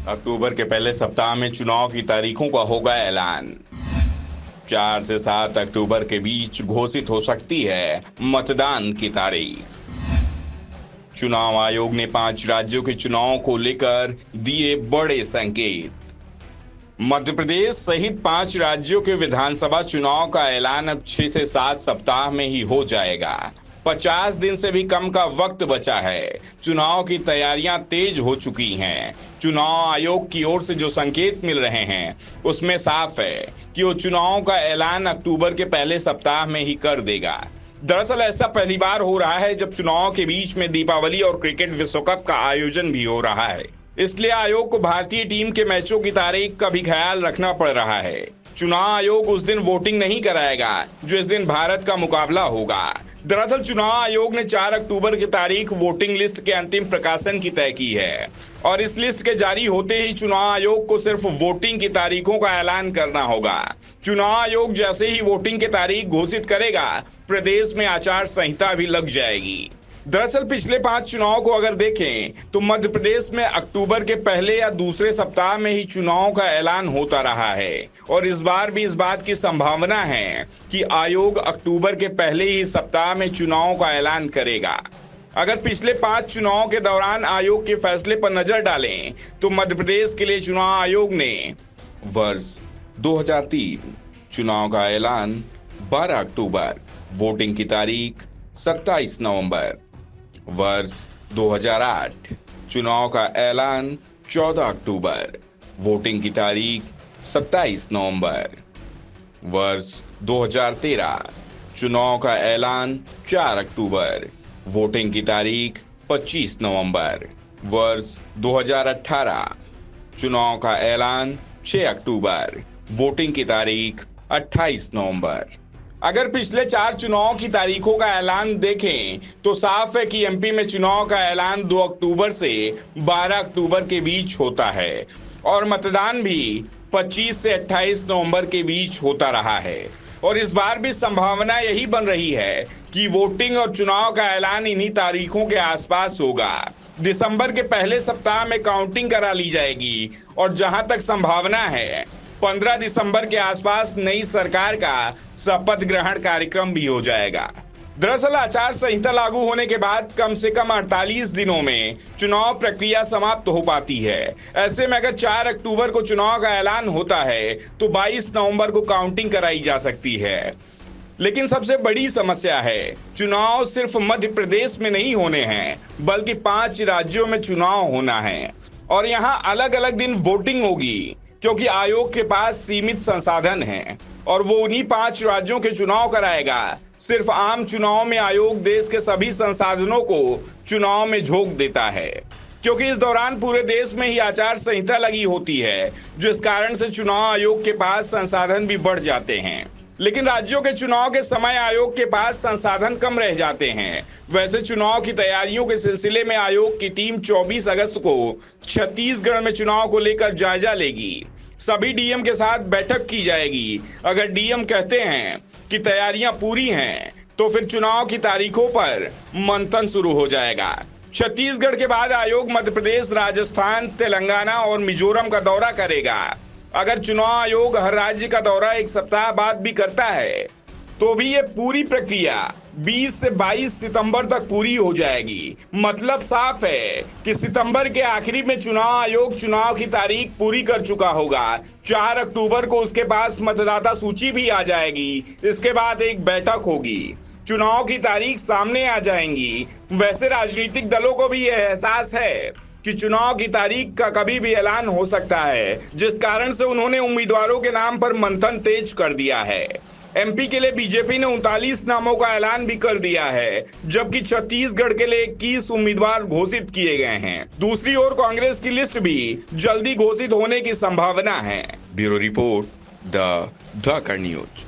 अक्टूबर के पहले सप्ताह में चुनाव की तारीखों का होगा ऐलान। 4 से 7 अक्टूबर के बीच घोषित हो सकती है मतदान की तारीख। चुनाव आयोग ने 5 राज्यों के चुनाव को लेकर दिए बड़े संकेत। मध्य प्रदेश सहित 5 राज्यों के विधानसभा चुनाव का ऐलान अब 6 से 7 सप्ताह में ही हो जाएगा। 50 दिन से भी कम का वक्त बचा है। चुनाव की तैयारियां तेज हो चुकी हैं। चुनाव आयोग की ओर से जो संकेत मिल रहे हैं उसमें साफ है कि वो चुनाव का ऐलान अक्टूबर के पहले सप्ताह में ही कर देगा। दरअसल ऐसा पहली बार हो रहा है जब चुनाव के बीच में दीपावली और क्रिकेट विश्व कप का आयोजन भी हो रहा है। इसलिए आयोग को भारतीय टीम के मैचों की तारीख का भी ख्याल रखना पड़ रहा है। चुनाव आयोग उस दिन वोटिंग नहीं कराएगा जो इस दिन भारत का मुकाबला होगा। दरअसल चुनाव आयोग ने 4 अक्टूबर की तारीख वोटिंग लिस्ट के अंतिम प्रकाशन की तय की है और इस लिस्ट के जारी होते ही चुनाव आयोग को सिर्फ वोटिंग की तारीखों का ऐलान करना होगा। चुनाव आयोग जैसे ही वोटिंग की तारीख घोषित करेगा, प्रदेश में आचार संहिता भी लग जाएगी। दरअसल पिछले 5 चुनाव को अगर देखें तो मध्य प्रदेश में अक्टूबर के पहले या दूसरे सप्ताह में ही चुनाव का ऐलान होता रहा है और इस बार भी इस बात की संभावना है कि आयोग अक्टूबर के पहले ही सप्ताह में चुनाव का ऐलान करेगा। अगर पिछले 5 चुनाव के दौरान आयोग के फैसले पर नजर डालें तो मध्य प्रदेश के लिए चुनाव आयोग ने वर्ष 2003 चुनाव का ऐलान 12 अक्टूबर, वोटिंग की तारीख 27 नवंबर। वर्ष 2008 चुनाव का ऐलान 14 अक्टूबर, वोटिंग की तारीख 27 नवंबर। वर्ष 2013 चुनाव का ऐलान 4 अक्टूबर, वोटिंग की तारीख 25 नवंबर। वर्ष 2018 चुनाव का ऐलान 6 अक्टूबर, वोटिंग की तारीख 28 नवंबर। अगर पिछले 4 चुनाव की तारीखों का ऐलान देखें तो साफ है कि एमपी में चुनाव का ऐलान 2 अक्टूबर से 12 अक्टूबर के बीच होता है और मतदान भी 25 से 28 नवंबर के बीच होता रहा है और इस बार भी संभावना यही बन रही है कि वोटिंग और चुनाव का ऐलान इन्हीं तारीखों के आसपास होगा। दिसंबर के पहले सप्ताह में काउंटिंग करा ली जाएगी और जहां तक संभावना है 15 दिसंबर के आसपास नई सरकार का शपथ ग्रहण कार्यक्रम भी हो जाएगा। दरअसल आचार संहिता लागू होने के बाद कम से कम 48 दिनों में चुनाव प्रक्रिया समाप्त हो पाती है। ऐसे में अगर 4 अक्टूबर को चुनाव का ऐलान होता है तो 22 नवंबर को काउंटिंग कराई जा सकती है। लेकिन सबसे बड़ी समस्या है, चुनाव सिर्फ मध्य प्रदेश में नहीं होने हैं बल्कि 5 राज्यों में चुनाव होना है और यहाँ अलग अलग दिन वोटिंग होगी क्योंकि आयोग के पास सीमित संसाधन हैं और वो उन्हीं 5 राज्यों के चुनाव कराएगा। सिर्फ आम चुनाव में आयोग देश के सभी संसाधनों को चुनाव में झोंक देता है क्योंकि इस दौरान पूरे देश में ही आचार संहिता लगी होती है, जिस कारण से चुनाव आयोग के पास संसाधन भी बढ़ जाते हैं। लेकिन राज्यों के चुनाव के समय आयोग के पास संसाधन कम रह जाते हैं। वैसे चुनाव की तैयारियों के सिलसिले में आयोग की टीम 24 अगस्त को छत्तीसगढ़ में चुनाव को लेकर जायजा लेगी। सभी डीएम के साथ बैठक की जाएगी। अगर डीएम कहते हैं कि तैयारियां पूरी हैं तो फिर चुनाव की तारीखों पर मंथन शुरू हो जाएगा। छत्तीसगढ़ के बाद आयोग मध्य प्रदेश, राजस्थान, तेलंगाना और मिजोरम का दौरा करेगा। अगर चुनाव आयोग हर राज्य का दौरा 1 सप्ताह बाद भी करता है तो भी ये पूरी प्रक्रिया 20 से 22 सितंबर तक पूरी हो जाएगी। मतलब साफ है कि सितंबर के आखिरी में चुनाव आयोग चुनाव की तारीख पूरी कर चुका होगा। 4 अक्टूबर को उसके पास मतदाता सूची भी आ जाएगी। इसके बाद एक बैठक होगी, चुनाव की तारीख सामने आ जाएंगी। वैसे राजनीतिक दलों को भी यह एहसास है कि चुनाव की तारीख का कभी भी ऐलान हो सकता है, जिस कारण से उन्होंने उम्मीदवारों के नाम पर मंथन तेज कर दिया है। एमपी के लिए बीजेपी ने 39 नामों का ऐलान भी कर दिया है, जबकि छत्तीसगढ़ के लिए 21 उम्मीदवार घोषित किए गए हैं। दूसरी ओर कांग्रेस की लिस्ट भी जल्दी घोषित होने की संभावना है। Bureau report, the news.